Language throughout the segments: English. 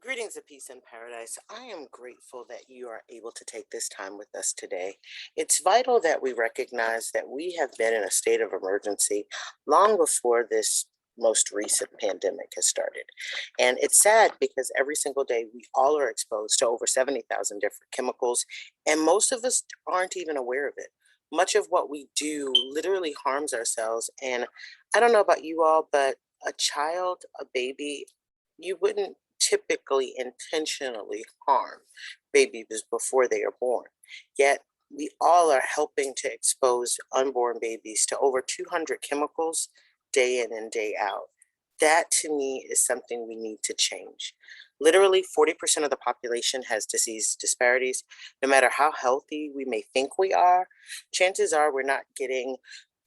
Greetings of peace and paradise. I am grateful that you are able to take this time with us today. It's vital that we recognize that we have been in a state of emergency long before this most recent pandemic has started. And it's sad because every single day we all are exposed to over 70,000 different chemicals, and most of us aren't even aware of it. Much of what we do literally harms ourselves. And I don't know about you all, but a child, a baby, you wouldn't typically intentionally harm babies before they are born. Yet we all are helping to expose unborn babies to over 200 chemicals day in and day out. That to me is something we need to change. Literally, 40% of the population has disease disparities. No matter how healthy we may think we are, chances are we're not getting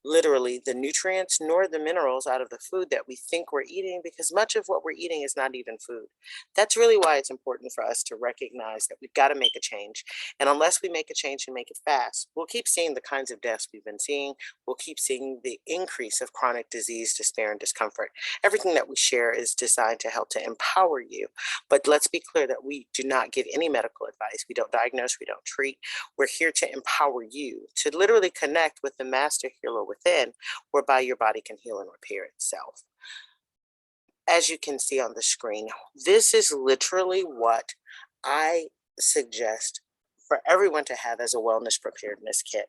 literally the nutrients nor the minerals out of the food that we think we're eating, because much of what we're eating is not even food. That's really why it's important for us to recognize that we've got to make a change. And unless we make a change and make it fast, we'll keep seeing the kinds of deaths we've been seeing. We'll keep seeing the increase of chronic disease, despair, and discomfort. Everything that we share is designed to help to empower you. But let's be clear that we do not give any medical advice. We don't diagnose, we don't treat. We're here to empower you to literally connect with the master healer within, whereby your body can heal and repair itself. As you can see on the screen, this is literally what I suggest for everyone to have as a wellness preparedness kit.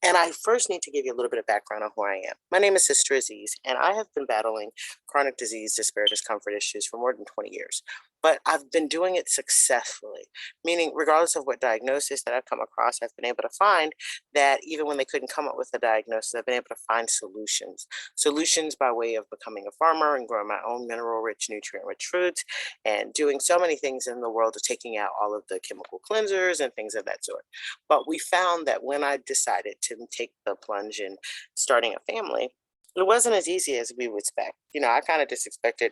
And I first need to give you a little bit of background on who I am. My name is Sister Aziz, and I have been battling chronic disease, despair, discomfort issues for more than 20 years. But I've been doing it successfully, meaning, regardless of what diagnosis that I've come across, I've been able to find that even when they couldn't come up with a diagnosis, I've been able to find solutions. Solutions by way of becoming a farmer and growing my own mineral rich, nutrient rich foods, and doing so many things in the world of taking out all of the chemical cleansers and things of that sort. But we found that when I decided to take the plunge in starting a family, it wasn't as easy as we would expect. I kind of just expected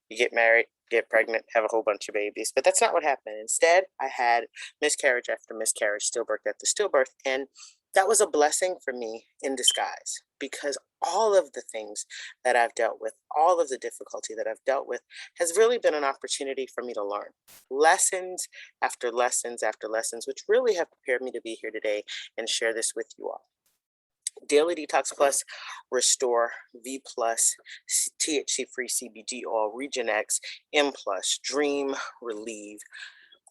you get married, get pregnant, have a whole bunch of babies, but that's not what happened. Instead, I had miscarriage after miscarriage, stillbirth after stillbirth, and that was a blessing for me in disguise, because all of the things that I've dealt with, all of the difficulty that I've dealt with, has really been an opportunity for me to learn lessons after lessons after lessons, which really have prepared me to be here today and share this with you all. Daily Detox Plus, Restore, V Plus, THC free CBD oil, Region X, M Plus, Dream, Relieve,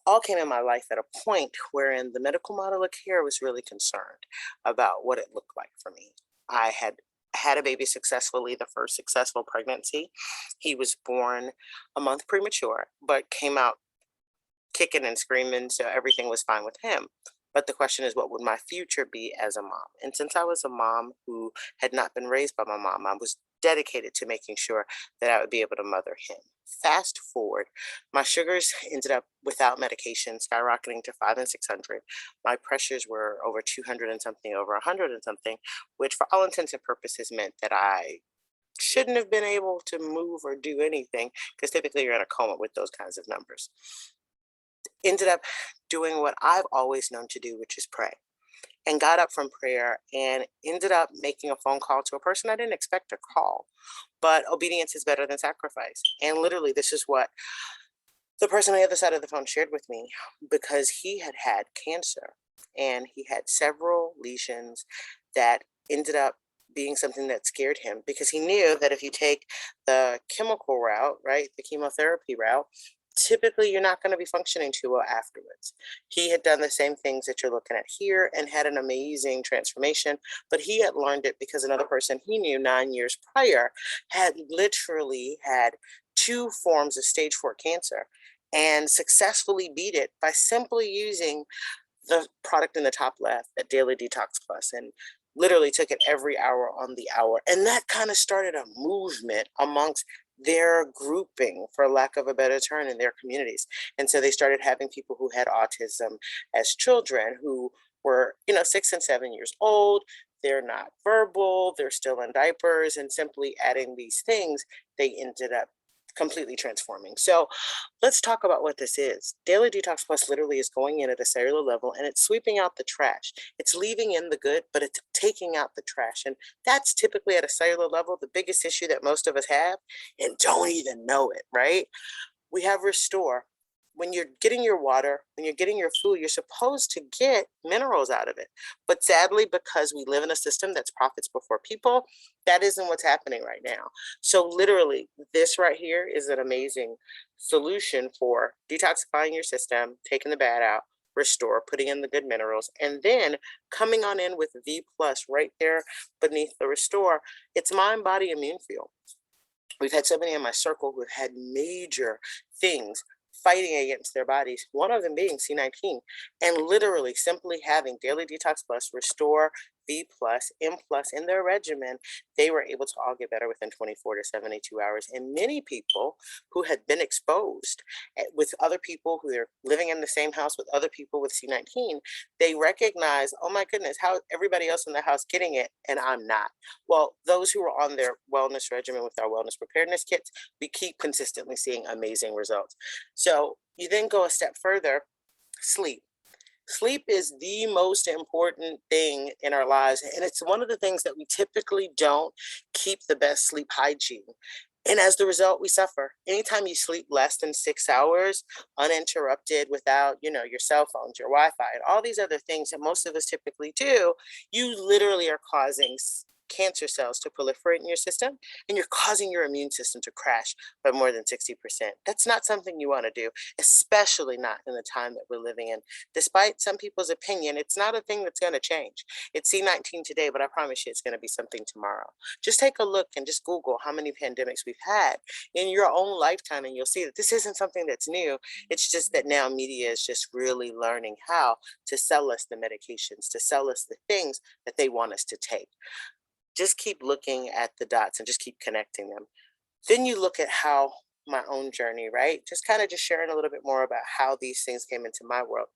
all came in my life at a point wherein the medical model of care was really concerned about what it looked like for me. I had a baby successfully, the first successful pregnancy. He was born a month premature, but came out kicking and screaming, so everything was fine with him. But the question is, what would my future be as a mom? And since I was a mom who had not been raised by my mom, I was dedicated to making sure that I would be able to mother him. Fast forward, my sugars ended up without medication skyrocketing to 5 and 600. My pressures were over 200 and something, over 100 and something, which for all intents and purposes meant that I shouldn't have been able to move or do anything, because typically you're in a coma with those kinds of numbers. Ended up doing what I've always known to do, which is pray. And got up from prayer and ended up making a phone call to a person I didn't expect to call. But obedience is better than sacrifice. And literally, this is what the person on the other side of the phone shared with me, because he had had cancer and he had several lesions that ended up being something that scared him, because he knew that if you take the chemical route, right, the chemotherapy route, typically you're not going to be functioning too well afterwards. He had done the same things that you're looking at here and had an amazing transformation, but he had learned it because another person he knew 9 years prior had literally had two forms of stage 4 cancer and successfully beat it by simply using the product in the top left, that Daily Detox Plus, and literally took it every hour on the hour. And that kind of started a movement amongst their grouping, for lack of a better term, in their communities. And so they started having people who had autism as children, who were, 6 and 7 years old. They're not verbal, they're still in diapers, and simply adding these things, they ended up completely transforming. So let's talk about what this is. Daily Detox Plus literally is going in at a cellular level and it's sweeping out the trash. It's leaving in the good, but it's taking out the trash. And that's typically at a cellular level the biggest issue that most of us have and don't even know it, right? We have Restore. when you're getting your water, when you're getting your food, you're supposed to get minerals out of it. But sadly, because we live in a system that's profits before people, that isn't what's happening right now. So literally, this right here is an amazing solution for detoxifying your system, taking the bad out, restore, putting in the good minerals, and then coming on in with V plus right there beneath the restore. It's mind, body, immune field. We've had so many in my circle who have had major things fighting against their bodies, one of them being C19, and literally simply having Daily Detox Plus, Restore, V plus, M plus in their regimen, they were able to all get better within 24 to 72 hours. And many people who had been exposed with other people who are living in the same house with other people with C19, they recognize, oh my goodness, how everybody else in the house getting it and I'm not. Well, those who are on their wellness regimen with our wellness preparedness kits, we keep consistently seeing amazing results. So you then go a step further, sleep. Sleep is the most important thing in our lives, and it's one of the things that we typically don't keep the best sleep hygiene. And as the result, we suffer. Anytime you sleep less than 6 hours, uninterrupted, without, your cell phones, your Wi-Fi, and all these other things that most of us typically do, you literally are causing cancer cells to proliferate in your system, and you're causing your immune system to crash by more than 60%. That's not something you want to do, especially not in the time that we're living in. Despite some people's opinion, it's not a thing that's going to change. It's C19 today, but I promise you it's going to be something tomorrow. Just take a look and just Google how many pandemics we've had in your own lifetime, and you'll see that this isn't something that's new. It's just that now media is just really learning how to sell us the medications, to sell us the things that they want us to take. Just keep looking at the dots and just keep connecting them. Then you look at how my own journey, right? Just kind of just sharing a little bit more about how these things came into my world.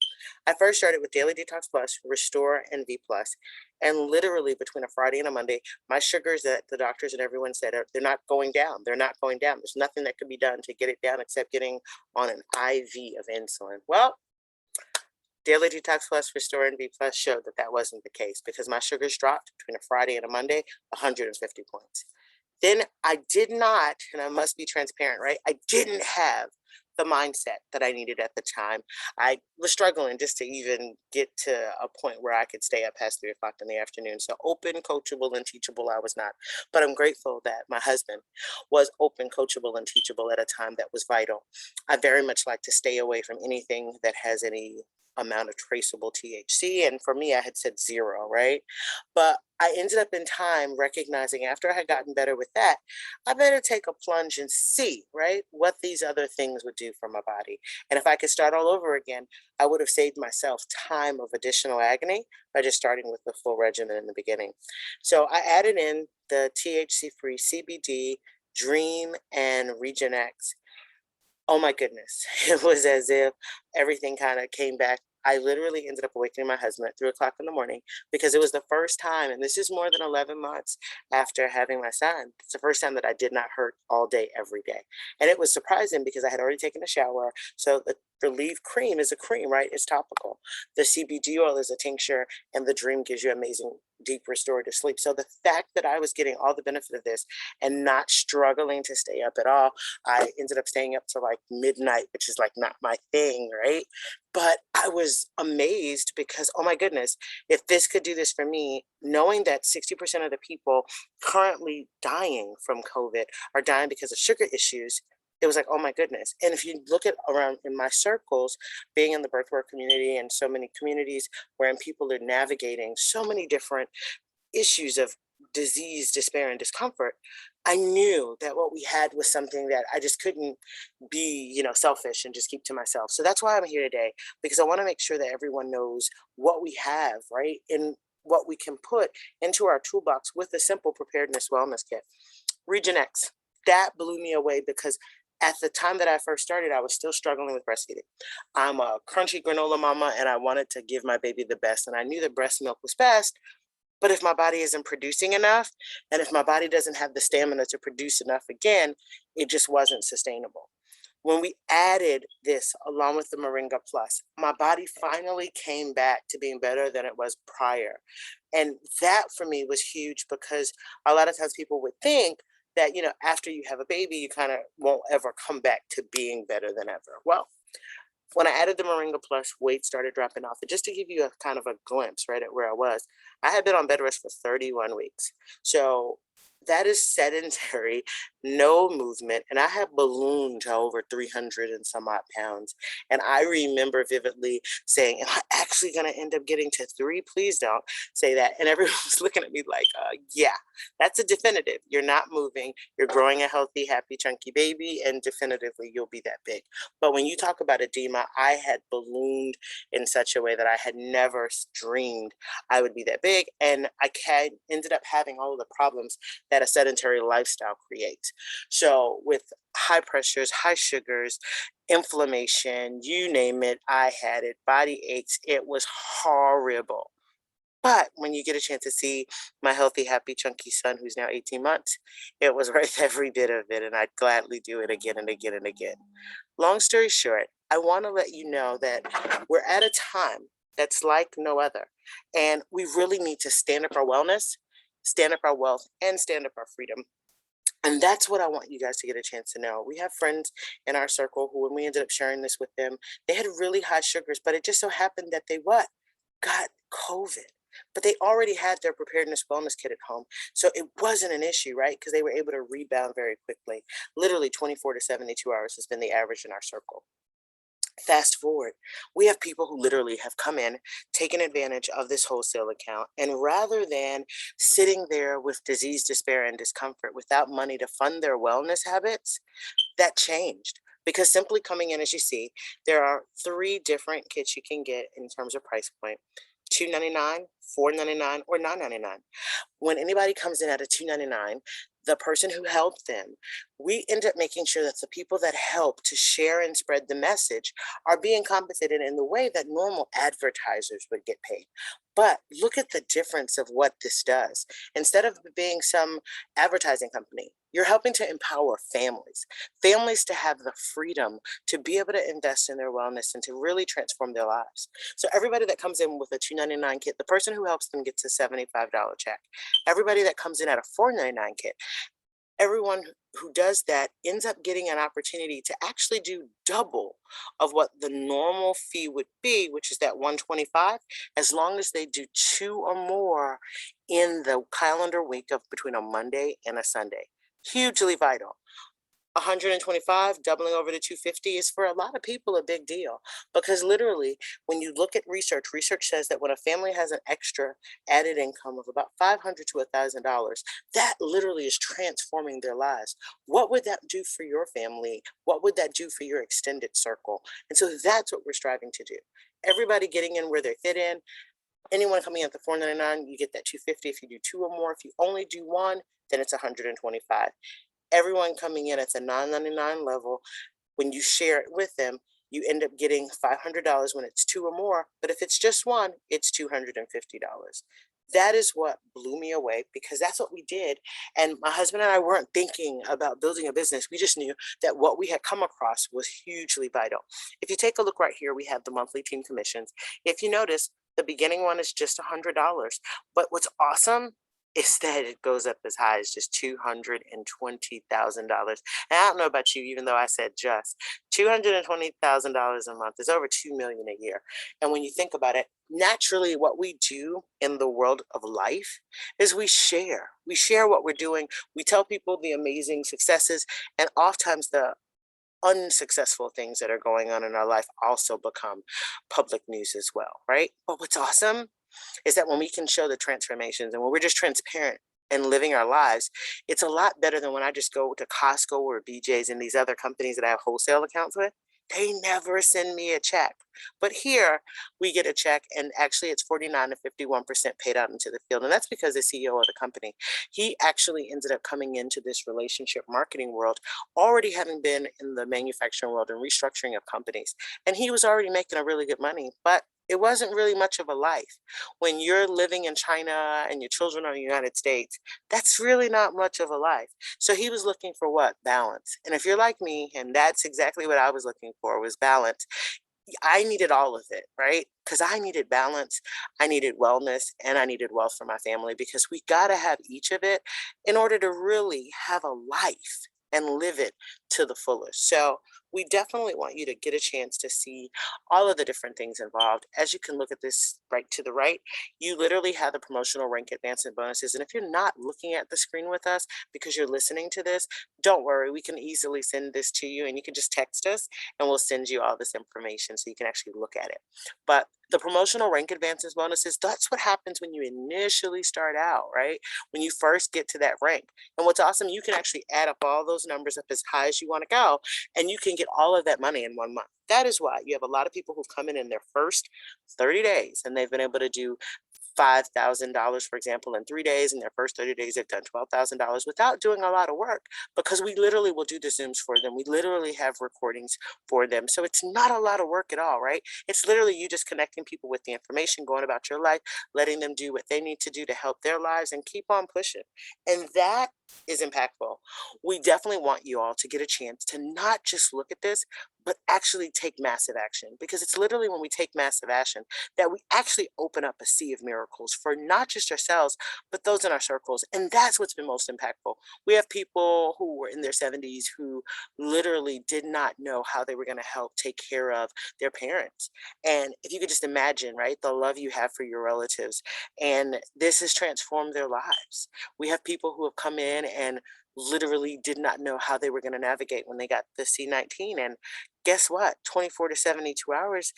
I first started with Daily Detox Plus, Restore, and V Plus. And literally between a Friday and a Monday, my sugars that the doctors and everyone said they're not going down. They're not going down. There's nothing that could be done to get it down except getting on an IV of insulin. Well, Daily Detox Plus, Restore, and B Plus showed that that wasn't the case because my sugars dropped between a Friday and a Monday 150 points. Then I did not, and I must be transparent, right? I didn't have the mindset that I needed at the time. I was struggling just to even get to a point where I could stay up past 3 o'clock in the afternoon. So open, coachable, and teachable, I was not. But I'm grateful that my husband was open, coachable, and teachable at a time that was vital. I very much like to stay away from anything that has any amount of traceable THC. And for me, I had said zero, right? But I ended up in time recognizing after I had gotten better with that, I better take a plunge and see, right, what these other things would do for my body. And if I could start all over again, I would have saved myself time of additional agony by just starting with the full regimen in the beginning. So I added in the THC free CBD, Dream, and Region X. Oh my goodness. It was as if everything kind of came back. I literally ended up awakening my husband at 3 o'clock in the morning because it was the first time, and this is more than 11 months after having my son. It's the first time that I did not hurt all day, every day. And it was surprising because I had already taken a shower. So the Relief cream is a cream, right? It's topical. The CBD oil is a tincture, and the Dream gives you amazing deep restorative sleep. So the fact that I was getting all the benefit of this and not struggling to stay up at all, I ended up staying up to like midnight, which is like not my thing, right? But I was amazed because, oh my goodness, if this could do this for me, knowing that 60% of the people currently dying from COVID are dying because of sugar issues, it was like, oh my goodness. And if you look at around in my circles, being in the birthwork community and so many communities wherein people are navigating so many different issues of disease, despair, and discomfort, I knew that what we had was something that I just couldn't be, selfish and just keep to myself. So that's why I'm here today, because I want to make sure that everyone knows what we have, right? And what we can put into our toolbox with a simple preparedness wellness kit. Region X, that blew me away because at the time that I first started, I was still struggling with breastfeeding. I'm a crunchy granola mama and I wanted to give my baby the best. And I knew that breast milk was best, but if my body isn't producing enough, and if my body doesn't have the stamina to produce enough again, it just wasn't sustainable. When we added this along with the Moringa Plus, my body finally came back to being better than it was prior. And that for me was huge because a lot of times people would think that, after you have a baby, you kind of won't ever come back to being better than ever. Well, When I added the Moringa Plus, weight started dropping off. And just to give you a kind of a glimpse, right, at where I was, I had been on bed rest for 31 weeks. So that is sedentary, no movement, and I have ballooned to over 300 and some odd pounds. And I remember vividly saying, "Am I actually going to end up getting to three? Please don't say that." And everyone was looking at me like, yeah, that's a definitive. You're not moving. You're growing a healthy, happy, chunky baby, and definitively you'll be that big. But when you talk about edema, I had ballooned in such a way that I had never dreamed I would be that big. And ended up having all of the problems that a sedentary lifestyle creates. So, with high pressures, high sugars, inflammation, you name it, I had it, body aches, it was horrible. But when you get a chance to see my healthy, happy, chunky son, who's now 18 months, it was worth every bit of it. And I'd gladly do it again and again and again. Long story short, I want to let you know that we're at a time that's like no other. And we really need to stand up our wellness, stand up our wealth, and stand up our freedom. And that's what I want you guys to get a chance to know. We have friends in our circle who, when we ended up sharing this with them, they had really high sugars, but it just so happened that they what? Got COVID. But they already had their preparedness wellness kit at home. So it wasn't an issue, right? Because they were able to rebound very quickly. Literally 24 to 72 hours has been the average in our circle. Fast forward, we have people who literally have come in, taken advantage of this wholesale account, and rather than sitting there with disease, despair, and discomfort without money to fund their wellness habits, that changed. Because simply coming in, as you see, there are three different kits you can get in terms of price point: $2.99, $4.99, or $9.99. When anybody comes in at a 299, the person who helped them, we end up making sure that the people that help to share and spread the message are being compensated in the way that normal advertisers would get paid. But look at the difference of what this does. Instead of being some advertising company, you're helping to empower families to have the freedom to be able to invest in their wellness and to really transform their lives. So everybody that comes in with a 299 kit, the person who helps them gets a $75 check. Everybody that comes in at a 499 kit, everyone who does that ends up getting an opportunity to actually do double of what the normal fee would be, which is that 125, as long as they do two or more in the calendar week of between a Monday and a Sunday. Hugely vital. 125 doubling over to 250 is for a lot of people a big deal, because literally when you look at research says that when a family has an extra added income of about 500 to $1,000, that literally is transforming their lives. What would that do for your family? What would that do for your extended circle? And so that's what we're striving to do. Everybody getting in where they fit in. Anyone coming in at the 499, you get that 250 if you do two or more. If you only do one, then it's 125. Everyone coming in at the 999 level, when you share it with them, you end up getting $500 when it's two or more. But if it's just one, it's $250. That is what blew me away, because that's what we did. And my husband and I weren't thinking about building a business. We just knew that what we had come across was hugely vital. If you take a look right here, we have the monthly team commissions. If you notice, the beginning one is just $100. But what's awesome is that it goes up as high as just $220,000. And I don't know about you, even though I said just $220,000 a month is over 2 million a year. And when you think about it, naturally, what we do in the world of life is we share. We share what we're doing. We tell people the amazing successes, and oftentimes the unsuccessful things that are going on in our life also become public news as well, right? But what's awesome is that when we can show the transformations and when we're just transparent and living our lives, it's a lot better than when I just go to Costco or BJ's and these other companies that I have wholesale accounts with. They never send me a check. But here we get a check, and actually it's 49 to 51% paid out into the field. And that's because the CEO of the company, he actually ended up coming into this relationship marketing world, already having been in the manufacturing world and restructuring of companies. And he was already making a really good money, but it wasn't really much of a life. When you're living in China and your children are in the United States, that's really not much of a life. So he was looking for what? Balance. And if you're like me, and that's exactly what I was looking for, was balance. I needed all of it, right? Because I needed balance, I needed wellness, and I needed wealth for my family, because we got to have each of it in order to really have a life. and live it to the fullest. So we definitely want you to get a chance to see all of the different things involved. As you can look at this right to the right, you literally have the promotional rank advancement bonuses. And if you're not looking at the screen with us because you're listening to this, don't worry, we can easily send this to you and you can just text us and we'll send you all this information so you can actually look at it. But the promotional rank advances bonuses, that's what happens when you initially start out, right? When you first get to that rank. And what's awesome, you can actually add up all those numbers up as high as you want to go, and you can get all of that money in 1 month. That is why you have a lot of people who've come in their first 30 days and they've been able to do $5,000, for example, in 3 days. In their first 30 days, they've done $12,000 without doing a lot of work because we literally will do the Zooms for them. We literally have recordings for them. So it's not a lot of work at all, right? It's literally you just connecting people with the information, going about your life, letting them do what they need to do to help their lives and keep on pushing. And that is impactful. We definitely want you all to get a chance to not just look at this, but actually take massive action because it's literally when we take massive action that we actually open up a sea of miracles for not just ourselves, but those in our circles. And that's what's been most impactful. We have people who were in their 70s who literally did not know how they were going to help take care of their parents. And if you could just imagine, right, the love you have for your relatives, and this has transformed their lives. We have people who have come in and literally did not know how they were going to navigate when they got the C-19. And guess what? 24 to 72 hours,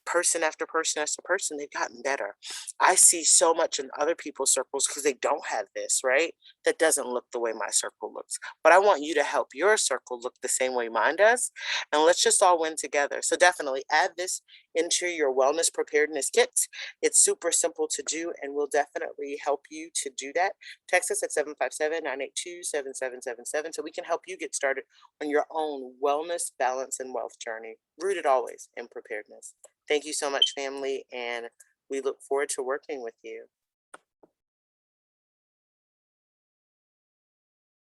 person after person after person, they've gotten better. I see so much in other people's circles because they don't have this, right? That doesn't look the way my circle looks. But I want you to help your circle look the same way mine does. And let's just all win together. So definitely add this into your wellness preparedness kits. It's super simple to do, and we'll definitely help you to do that. Text us at 757-982-7777 so we can help you get started on your own wellness, balance, and wealth journey, rooted always in preparedness. Thank you so much, family, and we look forward to working with you.